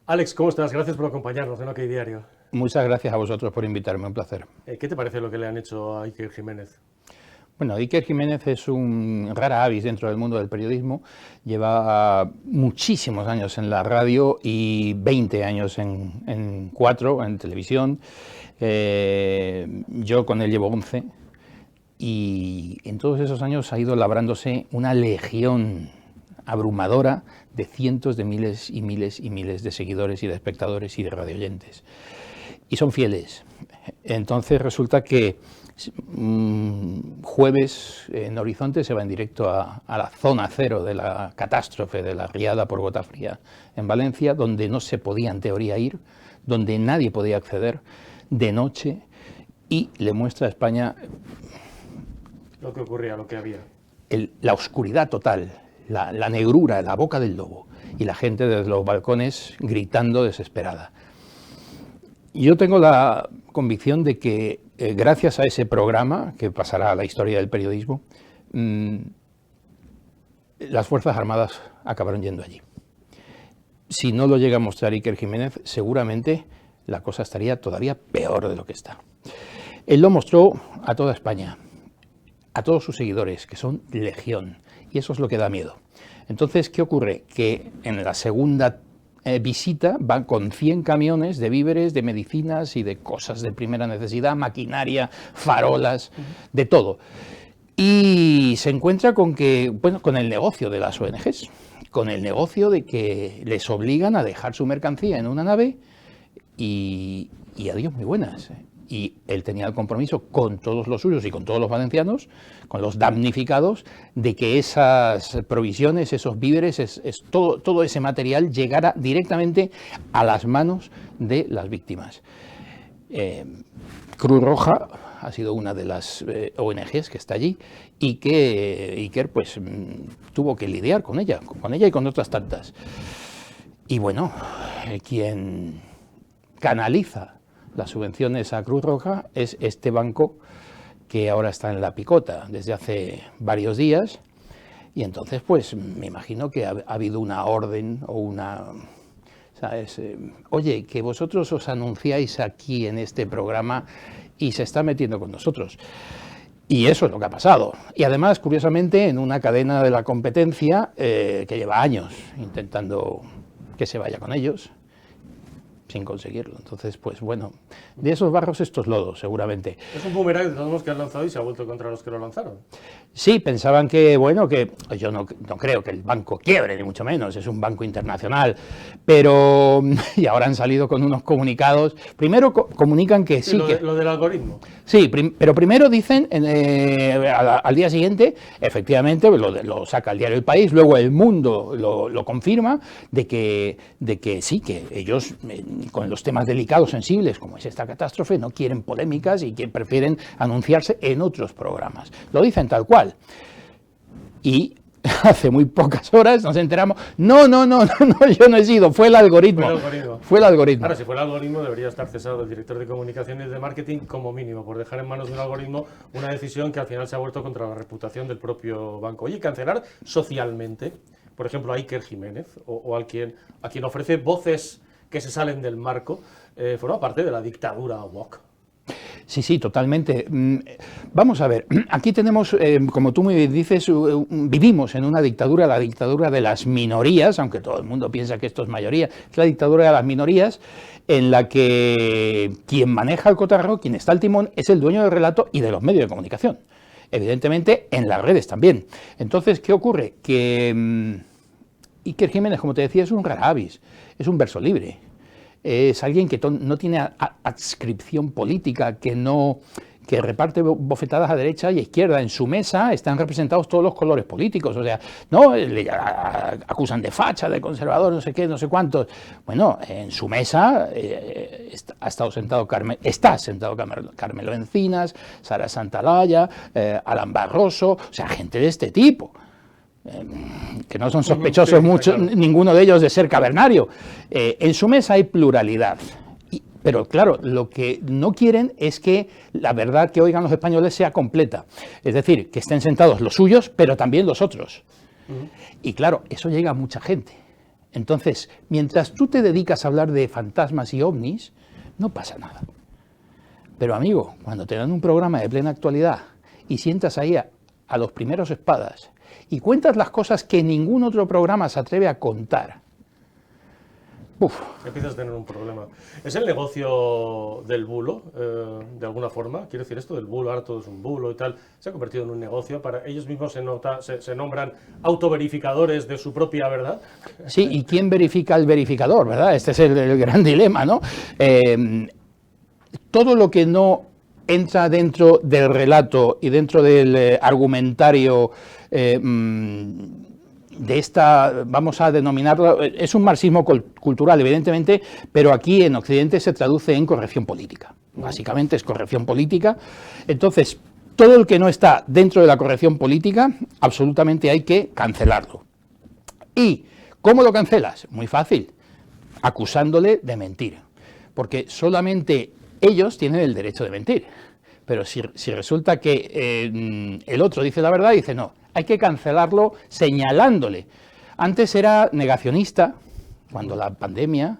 Alex, ¿cómo estás? Gracias por acompañarnos en OK Diario. Muchas gracias a vosotros por invitarme, un placer. ¿Qué te parece lo que le han hecho a Iker Jiménez? Bueno, Iker Jiménez es un rara avis dentro del mundo del periodismo. Lleva muchísimos años en la radio y 20 años en Cuatro, en televisión. Yo con él llevo 11. Y en todos esos años ha ido labrándose una legión abrumadora de cientos de miles y miles y miles de seguidores y de espectadores y de radioyentes. Y son fieles. Entonces resulta que jueves en Horizonte se va en directo a la zona cero de la catástrofe de la riada por gota fría en Valencia, donde no se podía en teoría ir, donde nadie podía acceder, de noche, y le muestra a España lo que ocurría, lo que había. La oscuridad total, la negrura, la boca del lobo, y la gente desde los balcones gritando desesperada. Yo tengo la convicción de que gracias a ese programa, que pasará a la historia del periodismo, las Fuerzas Armadas acabaron yendo allí. Si no lo llega a mostrar Iker Jiménez, seguramente la cosa estaría todavía peor de lo que está. Él lo mostró a toda España, a todos sus seguidores, que son legión, y eso es lo que da miedo. Entonces, ¿qué ocurre? Que en la segunda visita van con 100 camiones de víveres, de medicinas y de cosas de primera necesidad, maquinaria, farolas, de todo. Y se encuentra con que, bueno, con el negocio de las ONGs, con el negocio de que les obligan a dejar su mercancía en una nave y adiós, muy buenas. Y él tenía el compromiso con todos los suyos y con todos los valencianos, con los damnificados, de que esas provisiones, esos víveres, todo ese material llegara directamente a las manos de las víctimas. Cruz Roja ha sido una de las ONGs que está allí y que Iker pues tuvo que lidiar con ella y con otras tantas. Y bueno, quien canaliza las subvenciones a Cruz Roja es este banco que ahora está en la picota desde hace varios días, y entonces pues me imagino que ha habido una orden o una, ¿sabes? Oye, que vosotros os anunciáis aquí en este programa y se está metiendo con nosotros. Y eso es lo que ha pasado. Y además, curiosamente, en una cadena de la competencia que lleva años intentando que se vaya con ellos, sin conseguirlo. Entonces, pues bueno, de esos barros estos lodos, seguramente. Es un boomerang de todos los que han lanzado y se ha vuelto contra los que lo lanzaron. Sí, pensaban que, bueno, que yo no creo que el banco quiebre, ni mucho menos, es un banco internacional, pero, y ahora han salido con unos comunicados, primero comunican que sí, lo del algoritmo. Sí, pero primero dicen, al día siguiente, efectivamente, lo saca el diario El País, luego El Mundo lo confirma, de que sí, que ellos, con los temas delicados, sensibles, como es esta catástrofe, no quieren polémicas y que prefieren anunciarse en otros programas. Lo dicen tal cual. Y hace muy pocas horas nos enteramos, no, yo no he sido, fue el algoritmo. Fue el algoritmo. Ahora, si fuera el algoritmo, debería estar cesado el director de comunicaciones y de marketing como mínimo, por dejar en manos de un algoritmo una decisión que al final se ha vuelto contra la reputación del propio banco. Oye, cancelar socialmente, por ejemplo, a Iker Jiménez o a quien ofrece voces que se salen del marco, forma parte de la dictadura woke. Sí, totalmente. Vamos a ver, aquí tenemos, como tú me dices, vivimos en una dictadura, la dictadura de las minorías, aunque todo el mundo piensa que esto es mayoría, es la dictadura de las minorías, en la que quien maneja el cotarro, quien está al timón, es el dueño del relato y de los medios de comunicación. Evidentemente, en las redes también. Entonces, ¿qué ocurre? Que Iker Jiménez, como te decía, es un rara avis, es un verso libre. Es alguien que no tiene adscripción política, que reparte bofetadas a derecha y a izquierda. En su mesa están representados todos los colores políticos, o sea, no le acusan de facha, de conservador, no sé qué, no sé cuántos. Bueno, en su mesa está sentado Carmelo Encinas, Sara Santalaya, Alan Barroso, o sea, gente de este tipo. Que no son sospechosos ninguno de ellos de ser cavernario. En su mesa hay pluralidad, pero claro, lo que no quieren es que la verdad que oigan los españoles sea completa, es decir, que estén sentados los suyos, pero también los otros. Y claro, eso llega a mucha gente. Entonces, mientras tú te dedicas a hablar de fantasmas y ovnis, no pasa nada. Pero amigo, cuando te dan un programa de plena actualidad y sientas ahí a los primeros espadas y cuentas las cosas que ningún otro programa se atreve a contar, empiezas a tener un problema. ¿Es el negocio del bulo, de alguna forma? Quiero decir, esto del bulo, ahora todo es un bulo y tal, se ha convertido en un negocio para ellos mismos, se nombran autoverificadores de su propia verdad. Sí, ¿y quién verifica el verificador, verdad? Este es el gran dilema, ¿no? Todo lo que no entra dentro del relato y dentro del argumentario de esta, vamos a denominarlo, es un marxismo cultural, evidentemente, pero aquí en Occidente se traduce en corrección política. Básicamente es corrección política. Entonces, todo el que no está dentro de la corrección política, absolutamente hay que cancelarlo. ¿Y cómo lo cancelas? Muy fácil, acusándole de mentir. Porque solamente ellos tienen el derecho de mentir. Pero si resulta que el otro dice la verdad, dice no, hay que cancelarlo señalándole. Antes era negacionista, cuando la pandemia,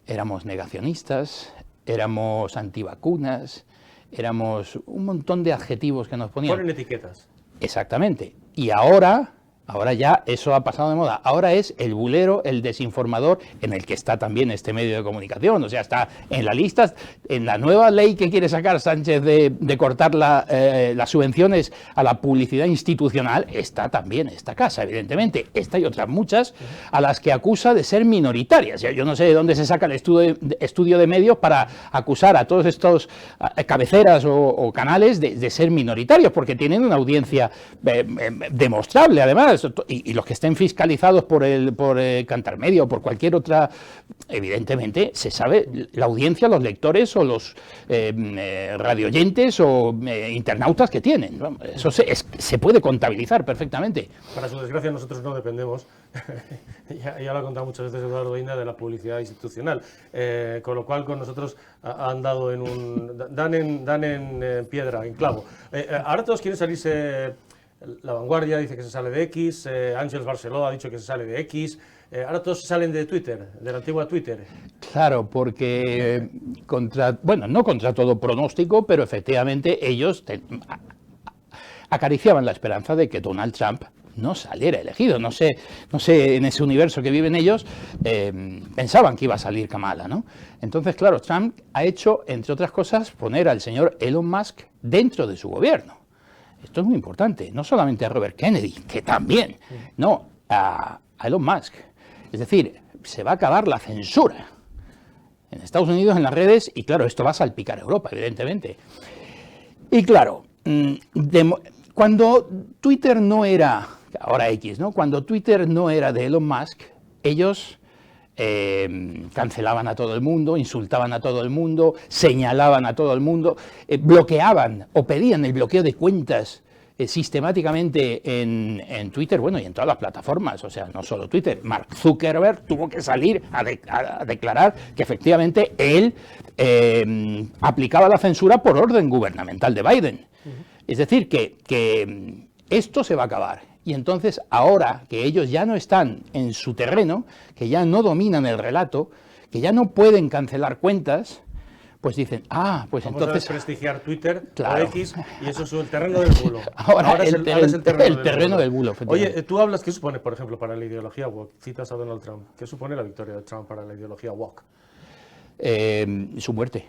éramos negacionistas, éramos antivacunas, éramos un montón de adjetivos que nos ponían. Ponen etiquetas. Exactamente. Y ahora ya eso ha pasado de moda. Ahora es el bulero, el desinformador, en el que está también este medio de comunicación. O sea, está en la lista, en la nueva ley que quiere sacar Sánchez de cortar las subvenciones a la publicidad institucional, está también esta casa, evidentemente. Esta y otras muchas, a las que acusa de ser minoritarias. Yo no sé de dónde se saca el estudio de medios para acusar a todos estos cabeceras o canales de ser minoritarios, porque tienen una audiencia demostrable, además. Y los que estén fiscalizados por Cantar Media o por cualquier otra, evidentemente se sabe la audiencia, los lectores o los radioyentes o internautas que tienen. Eso se puede contabilizar perfectamente. Para su desgracia nosotros no dependemos, ya lo ha contado muchas veces Eduardo Inda, de la publicidad institucional, con lo cual con nosotros han dado dan en piedra, en clavo. Ahora todos quieren salirse. La Vanguardia dice que se sale de X, Ángels Barceló ha dicho que se sale de X, ahora todos salen de Twitter, de la antigua Twitter. Claro, porque no contra todo pronóstico, pero efectivamente ellos acariciaban la esperanza de que Donald Trump no saliera elegido. No sé, en ese universo que viven ellos, pensaban que iba a salir Kamala, ¿no? Entonces, claro, Trump ha hecho, entre otras cosas, poner al señor Elon Musk dentro de su gobierno. Esto es muy importante, no solamente a Robert Kennedy, que también, no, a Elon Musk. Es decir, se va a acabar la censura en Estados Unidos, en las redes, y claro, esto va a salpicar a Europa, evidentemente. Y claro, cuando Twitter no era, ahora X, ¿no? Cuando Twitter no era de Elon Musk, ellos cancelaban a todo el mundo, insultaban a todo el mundo, señalaban a todo el mundo, bloqueaban o pedían el bloqueo de cuentas sistemáticamente en Twitter, bueno, y en todas las plataformas, o sea, no solo Twitter. Mark Zuckerberg tuvo que salir a declarar que efectivamente él aplicaba la censura por orden gubernamental de Biden. Es decir, que esto se va a acabar. Y entonces, ahora que ellos ya no están en su terreno, que ya no dominan el relato, que ya no pueden cancelar cuentas, pues dicen, pues vamos entonces... a desprestigiar Twitter, claro, o X, y eso es el terreno del bulo. Ahora es el terreno del bulo. Oye, tú hablas, ¿qué supone, por ejemplo, para la ideología woke? Citas a Donald Trump. ¿Qué supone la victoria de Trump para la ideología woke? Su muerte.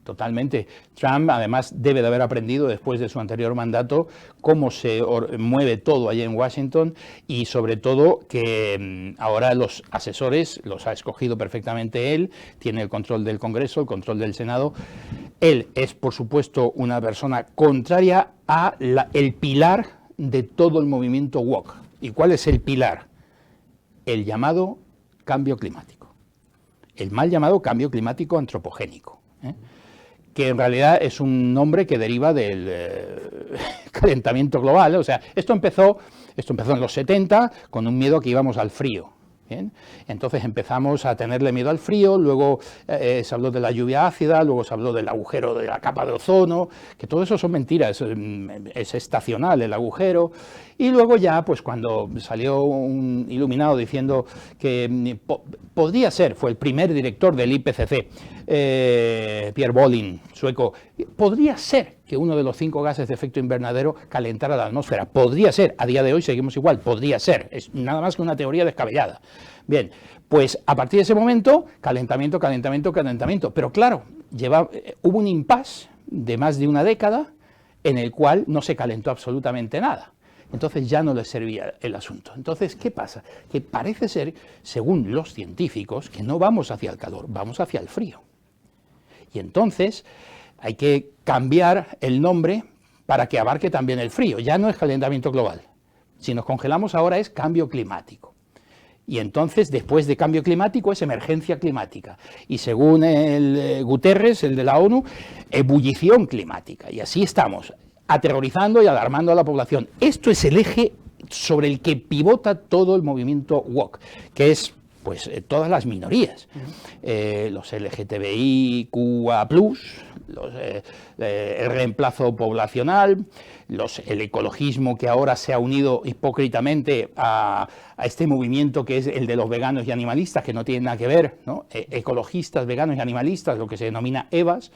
Totalmente. Trump, además, debe de haber aprendido después de su anterior mandato cómo se mueve todo allí en Washington y, sobre todo, que ahora los asesores los ha escogido perfectamente él, tiene el control del Congreso, el control del Senado. Él es, por supuesto, una persona contraria a el pilar de todo el movimiento woke. ¿Y cuál es el pilar? El llamado cambio climático. El mal llamado cambio climático antropogénico, que en realidad es un nombre que deriva del calentamiento global. O sea, esto empezó en los 70 con un miedo a que íbamos al frío. Bien, entonces empezamos a tenerle miedo al frío, luego se habló de la lluvia ácida, luego se habló del agujero de la capa de ozono, que todo eso son mentiras, es estacional el agujero, y luego ya, pues cuando salió un iluminado diciendo que podría ser, fue el primer director del IPCC, Pierre Bolin, sueco, podría ser que uno de los 5 gases de efecto invernadero calentara la atmósfera, podría ser, a día de hoy seguimos igual, podría ser, es nada más que una teoría descabellada. Bien, pues a partir de ese momento, calentamiento, calentamiento, calentamiento, pero claro, hubo un impasse de más de una década en el cual no se calentó absolutamente nada. Entonces ya no les servía el asunto. Entonces, ¿qué pasa? Que parece ser, según los científicos, que no vamos hacia el calor, vamos hacia el frío. Y entonces hay que cambiar el nombre para que abarque también el frío. Ya no es calentamiento global. Si nos congelamos ahora es cambio climático. Y entonces, después de cambio climático, es emergencia climática. Y según el Guterres, el de la ONU, ebullición climática. Y así estamos, aterrorizando y alarmando a la población. Esto es el eje sobre el que pivota todo el movimiento woke, que es pues todas las minorías, los LGTBIQA+, el reemplazo poblacional, el ecologismo que ahora se ha unido hipócritamente a este movimiento que es el de los veganos y animalistas, que no tiene nada que ver, ¿no? Ecologistas, veganos y animalistas, lo que se denomina EVAs.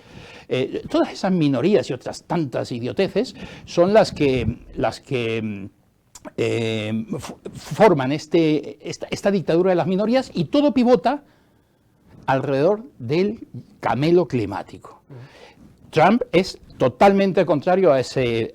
Todas esas minorías y otras tantas idioteces son las que forman esta dictadura de las minorías, y todo pivota alrededor del camelo climático. Trump es totalmente contrario a ese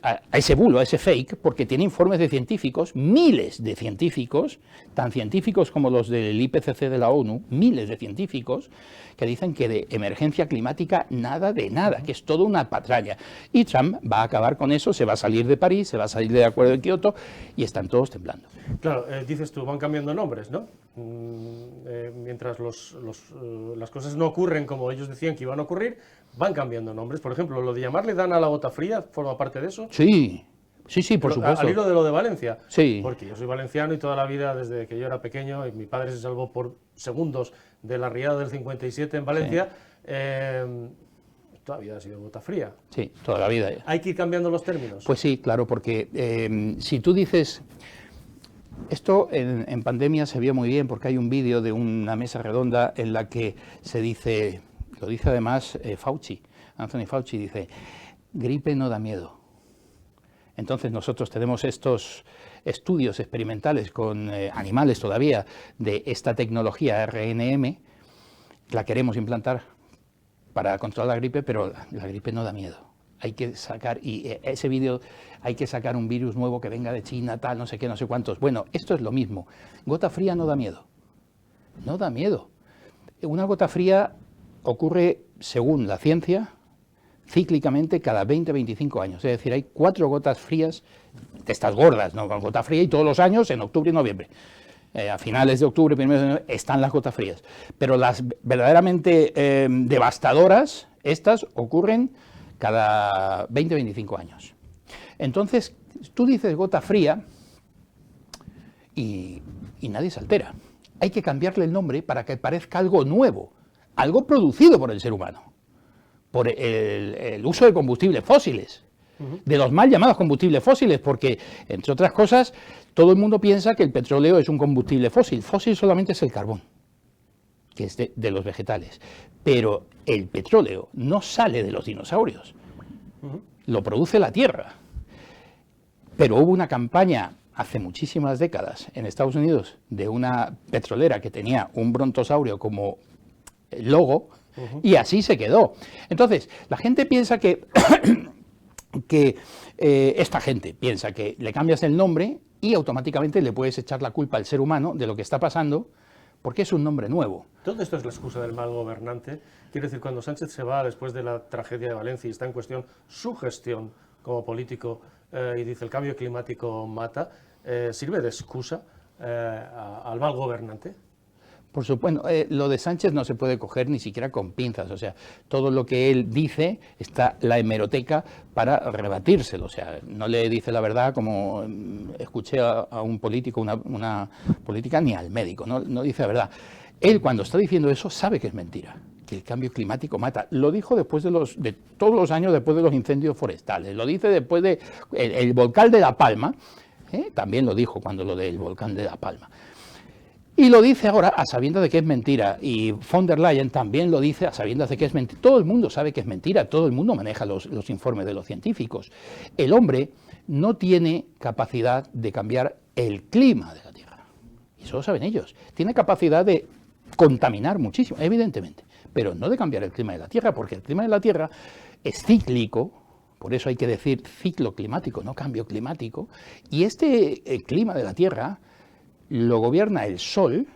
bulo, a ese fake, porque tiene informes de científicos, miles de científicos, tan científicos como los del IPCC de la ONU, miles de científicos, que dicen que de emergencia climática nada de nada, que es todo una patraña. Y Trump va a acabar con eso, se va a salir de París, se va a salir del Acuerdo de Kioto, y están todos temblando. Claro, dices tú, van cambiando nombres, ¿no? Mientras las cosas no ocurren como ellos decían que iban a ocurrir, van cambiando nombres. Por ejemplo, lo de llamarle Dana a la gota fría, ¿forma parte de eso? Sí, por supuesto. Al hilo de lo de Valencia. Sí. Porque yo soy valenciano y toda la vida, desde que yo era pequeño, y mi padre se salvó por segundos de la riada del 57 en Valencia, toda la vida ha sido gota fría. Sí, toda la vida. ¿Hay que ir cambiando los términos? Pues sí, claro, porque si tú dices... Esto en pandemia se vio muy bien, porque hay un vídeo de una mesa redonda en la que se dice, lo dice además Anthony Fauci dice, gripe no da miedo. Entonces nosotros tenemos estos estudios experimentales con animales todavía de esta tecnología RNM, la queremos implantar para controlar la gripe, pero la gripe no da miedo. Hay que sacar, y ese vídeo, hay que sacar un virus nuevo que venga de China, tal, no sé qué, no sé cuántos. Bueno, esto es lo mismo. Gota fría no da miedo. No da miedo. Una gota fría ocurre, según la ciencia, cíclicamente cada 20-25 años. Es decir, hay 4 gotas frías, de estas gordas, ¿no? Con gota fría, y todos los años, en octubre y noviembre. A finales de octubre, primeros de noviembre, están las gotas frías. Pero las verdaderamente devastadoras, estas ocurren cada 20-25 años. Entonces, tú dices gota fría y nadie se altera. Hay que cambiarle el nombre para que parezca algo nuevo, algo producido por el ser humano, por el uso de combustibles fósiles, de los mal llamados combustibles fósiles, porque, entre otras cosas, todo el mundo piensa que el petróleo es un combustible fósil. Fósil solamente es el carbón, que es de los vegetales. Pero el petróleo no sale de los dinosaurios, lo produce la Tierra. Pero hubo una campaña hace muchísimas décadas en Estados Unidos de una petrolera que tenía un brontosaurio como logo, y así se quedó. Entonces, la gente piensa que, esta gente piensa que le cambias el nombre y automáticamente le puedes echar la culpa al ser humano de lo que está pasando, porque es un nombre nuevo. Todo esto es la excusa del mal gobernante. Quiero decir, cuando Sánchez se va después de la tragedia de Valencia y está en cuestión su gestión como político y dice el cambio climático mata, ¿sirve de excusa al mal gobernante? Por supuesto, lo de Sánchez no se puede coger ni siquiera con pinzas, o sea, todo lo que él dice está la hemeroteca para rebatírselo, o sea, no le dice la verdad como escuché a un político, una política, ni al médico, no dice la verdad. Él cuando está diciendo eso sabe que es mentira, que el cambio climático mata. Lo dijo después de todos los años después de los incendios forestales, lo dice después de el volcán de La Palma, también lo dijo cuando lo del volcán de La Palma. Y lo dice ahora a sabiendas de que es mentira, y von der Leyen también lo dice a sabiendas de que es mentira. Todo el mundo sabe que es mentira, todo el mundo maneja los informes de los científicos. El hombre no tiene capacidad de cambiar el clima de la Tierra, y eso lo saben ellos. Tiene capacidad de contaminar muchísimo, evidentemente, pero no de cambiar el clima de la Tierra, porque el clima de la Tierra es cíclico. Por eso hay que decir ciclo climático, no cambio climático, y este clima de la Tierra lo gobierna el Sol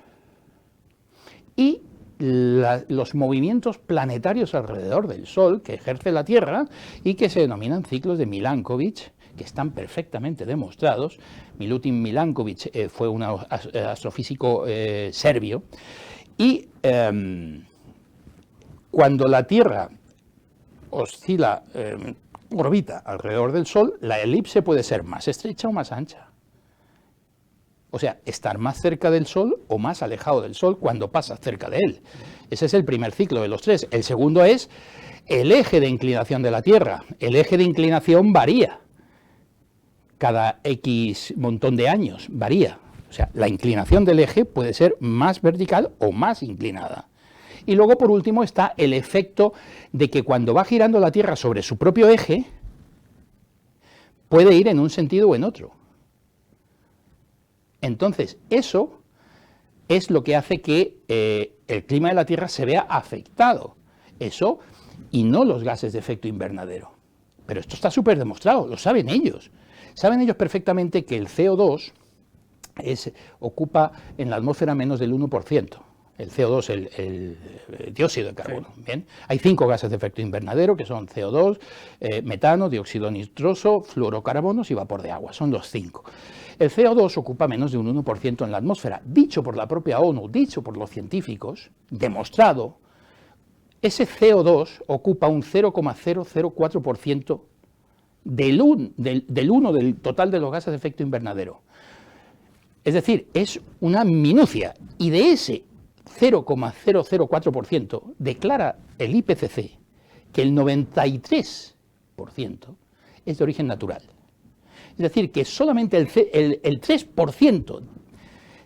y los movimientos planetarios alrededor del Sol que ejerce la Tierra y que se denominan ciclos de Milankovitch, que están perfectamente demostrados. Milutin Milankovitch fue un astrofísico serbio, y cuando la Tierra oscila, orbita alrededor del Sol, la elipse puede ser más estrecha o más ancha. O sea, estar más cerca del Sol o más alejado del Sol cuando pasa cerca de él. Ese es el primer ciclo de los tres. El segundo es el eje de inclinación de la Tierra. El eje de inclinación varía. Cada X montón de años varía. O sea, la inclinación del eje puede ser más vertical o más inclinada. Y luego, por último, está el efecto de que cuando va girando la Tierra sobre su propio eje, puede ir en un sentido o en otro. Entonces, eso es lo que hace que el clima de la Tierra se vea afectado. Eso y no los gases de efecto invernadero. Pero esto está súper demostrado, lo saben ellos. Saben ellos perfectamente que el CO2 ocupa en la atmósfera menos del 1%. El CO2, el dióxido de carbono. Sí. ¿Bien? Hay 5 gases de efecto invernadero, que son CO2, metano, dióxido nitroso, fluorocarbonos y vapor de agua. Son los 5. El CO2 ocupa menos de un 1% en la atmósfera. Dicho por la propia ONU, dicho por los científicos, demostrado, ese CO2 ocupa un 0,004% del total de los gases de efecto invernadero. Es decir, es una minucia. Y de ese 0,004% declara el IPCC que el 93% es de origen natural. Es decir, que solamente el 3%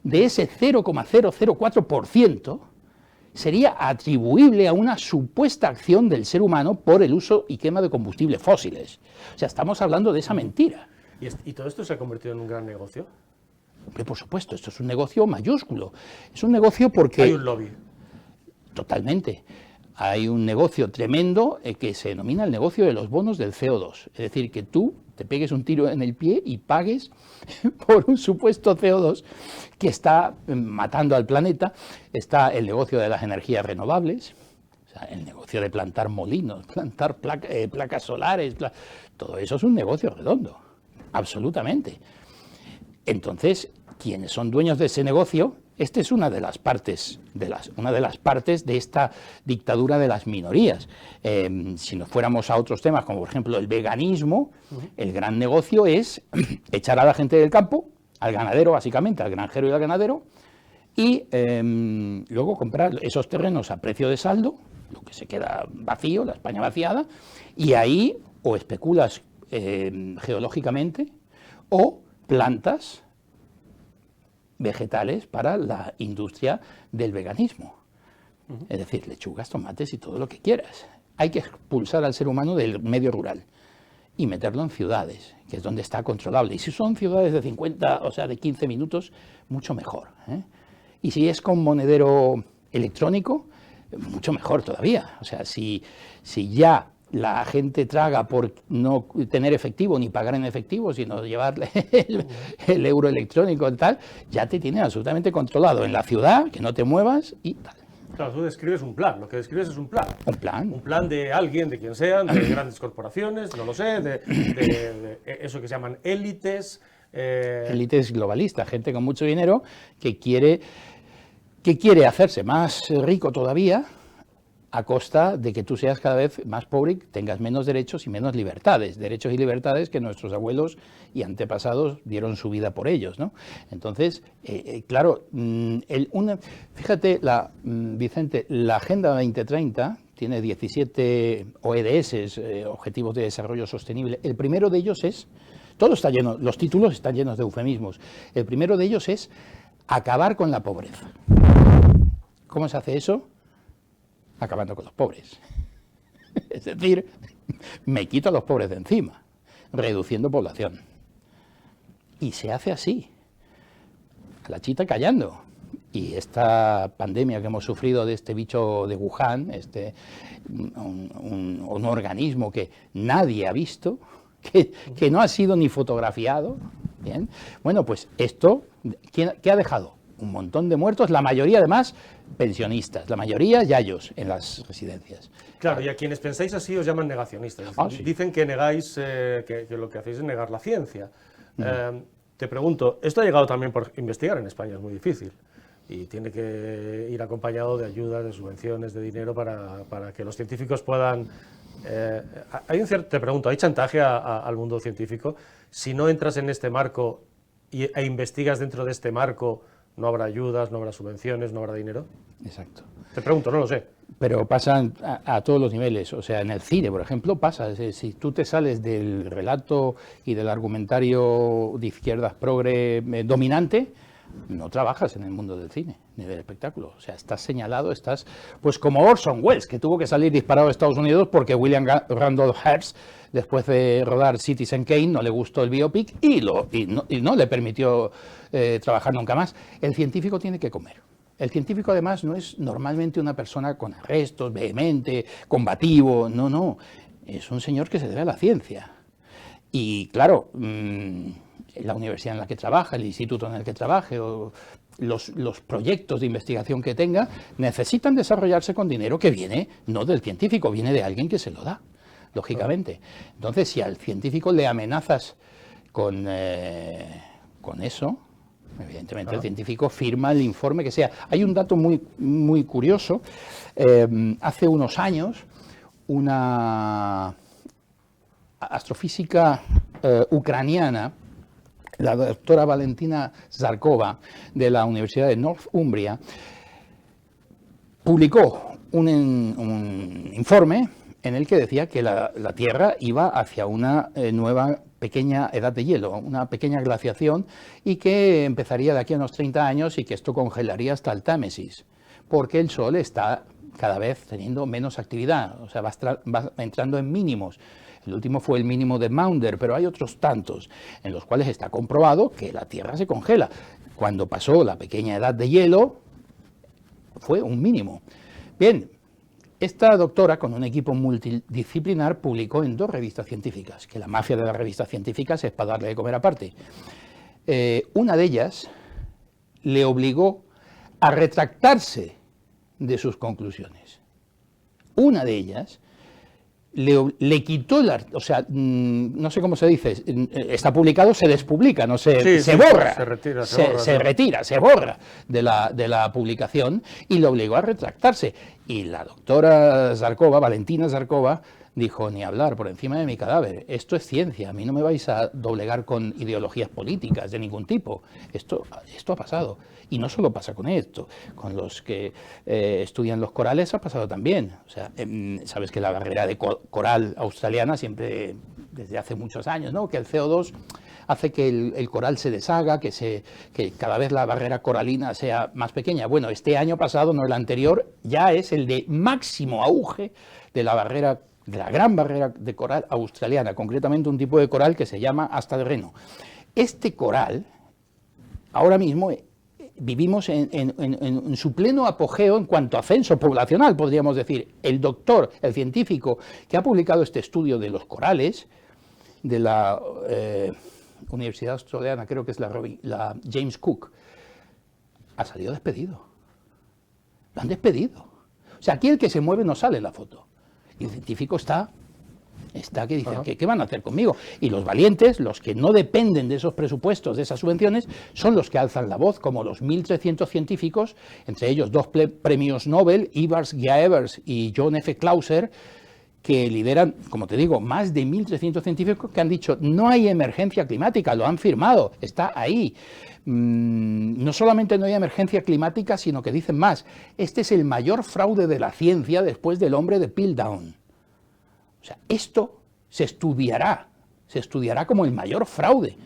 de ese 0,004% sería atribuible a una supuesta acción del ser humano por el uso y quema de combustibles fósiles. O sea, estamos hablando de esa mentira. ¿Y todo esto se ha convertido en un gran negocio? Por supuesto, esto es un negocio mayúsculo. Es un negocio porque... Hay un lobby. Totalmente. Hay un negocio tremendo que se denomina el negocio de los bonos del CO2. Es decir, que tú te pegues un tiro en el pie y pagues por un supuesto CO2 que está matando al planeta. Está el negocio de las energías renovables, o sea, el negocio de plantar molinos, plantar placas solares, todo eso es un negocio redondo, absolutamente. Entonces, quienes son dueños de ese negocio, esta es una de las partes de esta dictadura de las minorías. Si nos fuéramos a otros temas, como por ejemplo el veganismo, el gran negocio es echar a la gente del campo, al ganadero básicamente, al granjero y al ganadero, y luego comprar esos terrenos a precio de saldo, lo que se queda vacío, la España vaciada, y ahí o especulas geológicamente o plantas vegetales para la industria del veganismo. Es decir, lechugas, tomates y todo lo que quieras. Hay que expulsar al ser humano del medio rural y meterlo en ciudades, que es donde está controlable. Y si son ciudades de 50, o sea, de 15 minutos, mucho mejor. Y si es con monedero electrónico, mucho mejor todavía. O sea, si ya la gente traga por no tener efectivo ni pagar en efectivo, sino llevarle el euro electrónico y tal, ya te tienen absolutamente controlado en la ciudad, que no te muevas y tal. Claro, tú describes un plan, lo que describes es un plan. Un plan. Un plan de alguien, de quien sean, de grandes corporaciones, no lo sé, de eso que se llaman élites. Élites globalistas, gente con mucho dinero que quiere que quiere hacerse más rico todavía a costa de que tú seas cada vez más pobre y tengas menos derechos y menos libertades. Derechos y libertades que nuestros abuelos y antepasados dieron su vida por ellos, ¿no? Entonces, claro, fíjate, Vicente, la Agenda 2030 tiene 17 ODS, Objetivos de Desarrollo Sostenible. El primero de ellos es, todo está lleno, los títulos están llenos de eufemismos. El primero de ellos es acabar con la pobreza. ¿Cómo se hace eso? Acabando con los pobres. Es decir, me quito a los pobres de encima, reduciendo población. Y se hace así, a la chita callando. Y esta pandemia que hemos sufrido de este bicho de Wuhan, un organismo que nadie ha visto, que no ha sido ni fotografiado, ¿bien? Bueno, pues esto, ¿qué ha dejado? Un montón de muertos, la mayoría además pensionistas, la mayoría yayos en las residencias. Claro, y a quienes pensáis así os llaman negacionistas. Sí. Dicen que negáis, que lo que hacéis es negar la ciencia. Te pregunto, esto ha llegado también por investigar en España, es muy difícil. Y tiene que ir acompañado de ayudas, de subvenciones, de dinero para que los científicos puedan... te pregunto, ¿hay chantaje al mundo científico? Si no entras en este marco e investigas dentro de este marco, ¿no habrá ayudas, no habrá subvenciones, no habrá dinero? Exacto. Te pregunto, no lo sé. Pero pasan a todos los niveles. O sea, en el cine, por ejemplo, pasa. Si tú te sales del relato y del argumentario de izquierdas progre dominante, no trabajas en el mundo del cine ni del espectáculo. O sea, estás señalado, estás pues como Orson Welles, que tuvo que salir disparado de Estados Unidos porque William Randolph Hearst, después de rodar Citizen Kane, no le gustó el biopic y no le permitió trabajar nunca más. El científico tiene que comer. El científico además no es normalmente una persona con arrestos, vehemente, combativo, no. Es un señor que se debe a la ciencia. Y claro, la universidad en la que trabaja, el instituto en el que trabaje, o los proyectos de investigación que tenga, necesitan desarrollarse con dinero que viene no del científico, viene de alguien que se lo da, lógicamente. Entonces, si al científico le amenazas con eso, evidentemente el científico firma el informe que sea. Hay un dato muy curioso. Hace unos años, una astrofísica ucraniana, la doctora Valentina Zarkova, de la Universidad de Northumbria, publicó un informe en el que decía que la Tierra iba hacia una nueva pequeña edad de hielo, una pequeña glaciación, y que empezaría de aquí a unos 30 años y que esto congelaría hasta el Támesis, porque el Sol está cada vez teniendo menos actividad, o sea, va entrando en mínimos. El último fue el mínimo de Maunder, pero hay otros tantos en los cuales está comprobado que la Tierra se congela. Cuando pasó la pequeña edad de hielo, fue un mínimo. Bien, esta doctora, con un equipo multidisciplinar, publicó en 2 revistas científicas, que la mafia de las revistas científicas es para darle de comer aparte. Una de ellas le obligó a retractarse de sus conclusiones. Una de ellas le quitó o sea, no sé cómo se dice, está publicado, se despublica, no se borra, se borra de la publicación, y le obligó a retractarse. Y la doctora Zarkova, Valentina Zarkova, dijo: ni hablar, por encima de mi cadáver, esto es ciencia, a mí no me vais a doblegar con ideologías políticas de ningún tipo, esto ha pasado. Y no solo pasa con esto, con los que estudian los corales ha pasado también. O sea, sabes que la barrera de coral australiana siempre, desde hace muchos años, ¿no?, que el CO2 hace que el coral se deshaga, que cada vez la barrera coralina sea más pequeña. Bueno, este año pasado, no el anterior, ya es el de máximo auge de la barrera, de la gran barrera de coral australiana, concretamente un tipo de coral que se llama asta de Reno. Este coral, ahora mismo, vivimos en su pleno apogeo en cuanto a censo poblacional, podríamos decir. El doctor, el científico que ha publicado este estudio de los corales, de la Universidad Australiana, creo que es la James Cook, ha salido despedido. Lo han despedido. O sea, aquí el que se mueve no sale en la foto. Y el científico está Está que dicen, ¿qué van a hacer conmigo? Y los valientes, los que no dependen de esos presupuestos, de esas subvenciones, son los que alzan la voz, como los 1.300 científicos, entre ellos 2 premios Nobel, Evers, Guy Evers y John F. Clauser, que lideran, como te digo, más de 1.300 científicos que han dicho, no hay emergencia climática, lo han firmado, está ahí. No solamente no hay emergencia climática, sino que dicen más, este es el mayor fraude de la ciencia después del hombre de Piltdown. O sea, esto se estudiará como el mayor fraude.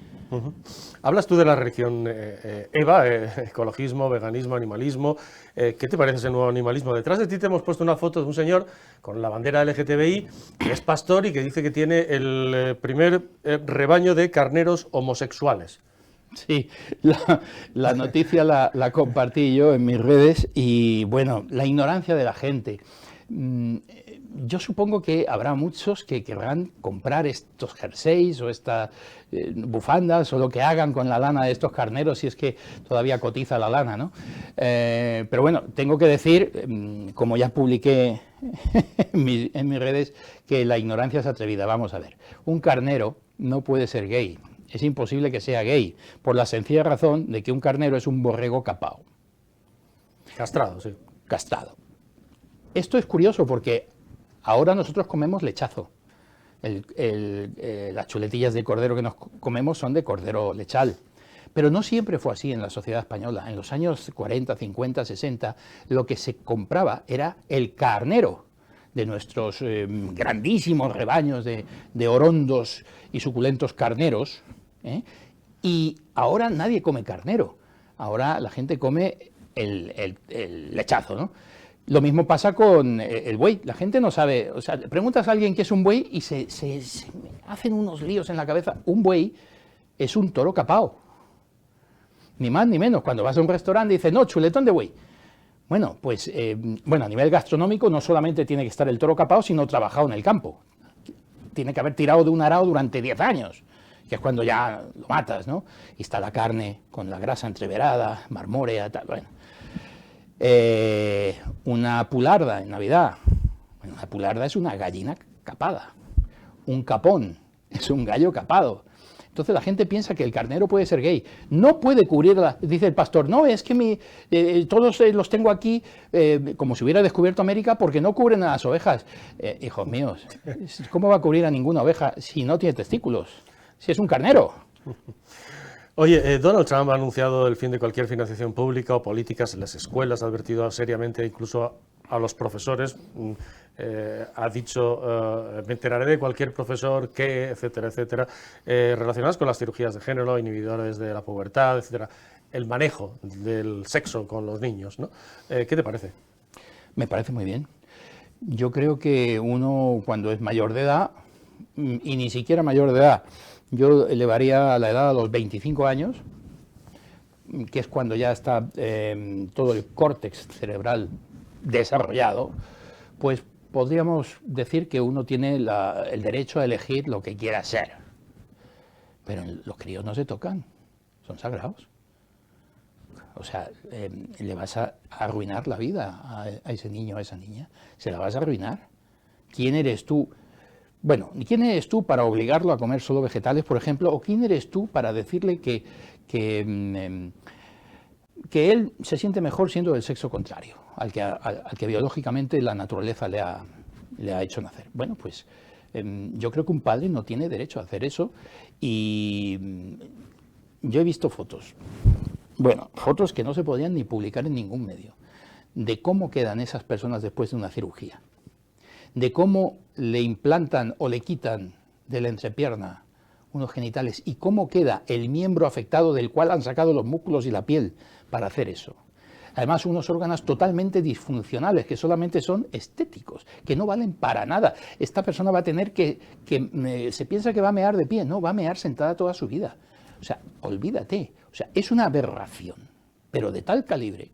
Hablas tú de la religión EVA, ecologismo, veganismo, animalismo. ¿Qué te parece ese nuevo animalismo? Detrás de ti te hemos puesto una foto de un señor con la bandera LGTBI, que es pastor y que dice que tiene el primer rebaño de carneros homosexuales. Sí, la noticia la compartí yo en mis redes y, bueno, la ignorancia de la gente. Yo supongo que habrá muchos que querrán comprar estos jerseys o estas bufandas o lo que hagan con la lana de estos carneros, si es que todavía cotiza la lana, ¿no? Pero bueno, tengo que decir, como ya publiqué en mis redes, que la ignorancia es atrevida. Vamos a ver, un carnero no puede ser gay, es imposible que sea gay, por la sencilla razón de que un carnero es un borrego capao. Castrado, sí. Castrado. Esto es curioso porque ahora nosotros comemos lechazo. Las chuletillas de cordero que nos comemos son de cordero lechal. Pero no siempre fue así en la sociedad española. En los años 40, 50, 60, lo que se compraba era el carnero de nuestros grandísimos rebaños de orondos y suculentos carneros. Y ahora nadie come carnero. Ahora la gente come el lechazo, ¿no? Lo mismo pasa con el buey. La gente no sabe, o sea, preguntas a alguien qué es un buey y se hacen unos líos en la cabeza. Un buey es un toro capao. Ni más ni menos. Cuando vas a un restaurante y dices, no, chuletón de buey. Bueno, pues, a nivel gastronómico no solamente tiene que estar el toro capao, sino trabajado en el campo. Tiene que haber tirado de un arao durante 10 años, que es cuando ya lo matas, ¿no? Y está la carne con la grasa entreverada, marmórea, tal, bueno. Una pularda en Navidad. Bueno, una pularda es una gallina capada. Un capón es un gallo capado. Entonces la gente piensa que el carnero puede ser gay. No puede cubrir, dice el pastor, no, es que todos los tengo aquí como si hubiera descubierto América porque no cubren a las ovejas. Hijos míos, ¿cómo va a cubrir a ninguna oveja si no tiene testículos? Si es un carnero. Oye, Donald Trump ha anunciado el fin de cualquier financiación pública o políticas en las escuelas, ha advertido seriamente incluso a los profesores, ha dicho, me enteraré de cualquier profesor que, etcétera, etcétera, relacionadas con las cirugías de género, inhibidores de la pubertad, etcétera, el manejo del sexo con los niños, ¿no? ¿Qué te parece? Me parece muy bien. Yo creo que uno cuando es mayor de edad, y ni siquiera mayor de edad, yo elevaría la edad a los 25 años, que es cuando ya está todo el córtex cerebral desarrollado, pues podríamos decir que uno tiene el derecho a elegir lo que quiera ser. Pero los críos no se tocan, son sagrados. O sea, le vas a arruinar la vida a ese niño o a esa niña, se la vas a arruinar. ¿Quién eres tú? Bueno, ¿quién eres tú para obligarlo a comer solo vegetales, por ejemplo? ¿O quién eres tú para decirle que él se siente mejor siendo del sexo contrario, al que biológicamente la naturaleza le ha hecho nacer? Bueno, pues yo creo que un padre no tiene derecho a hacer eso y yo he visto fotos, bueno, fotos que no se podían ni publicar en ningún medio, de cómo quedan esas personas después de una cirugía, de cómo le implantan o le quitan de la entrepierna unos genitales y cómo queda el miembro afectado del cual han sacado los músculos y la piel para hacer eso. Además, unos órganos totalmente disfuncionales que solamente son estéticos, que no valen para nada. Esta persona va a tener se piensa que va a mear de pie, no, va a mear sentada toda su vida. O sea, olvídate. O sea, es una aberración, pero de tal calibre.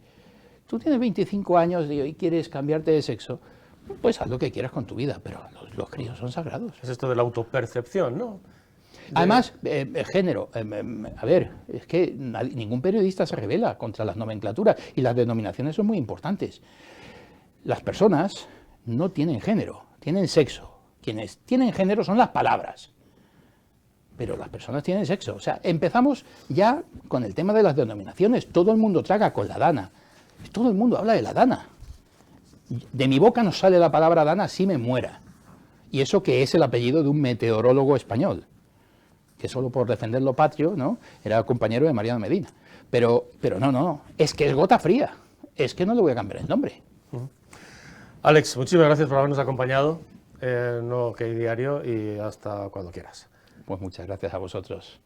Tú tienes 25 años y hoy quieres cambiarte de sexo, pues haz lo que quieras con tu vida, pero los críos son sagrados. Es esto de la autopercepción, ¿no? Además, género, a ver, es que ningún periodista se rebela contra las nomenclaturas y las denominaciones son muy importantes. Las personas no tienen género, tienen sexo. Quienes tienen género son las palabras, pero las personas tienen sexo. O sea, empezamos ya con el tema de las denominaciones. Todo el mundo traga con la dana. Todo el mundo habla de la dana. De mi boca no sale la palabra dana así me muera. Y eso que es el apellido de un meteorólogo español, que solo por defender lo patrio, ¿no?, era compañero de Mariano Medina. Pero no, es que es gota fría. Es que no le voy a cambiar el nombre. Alex, muchísimas gracias por habernos acompañado en No OK Diario y hasta cuando quieras. Pues muchas gracias a vosotros.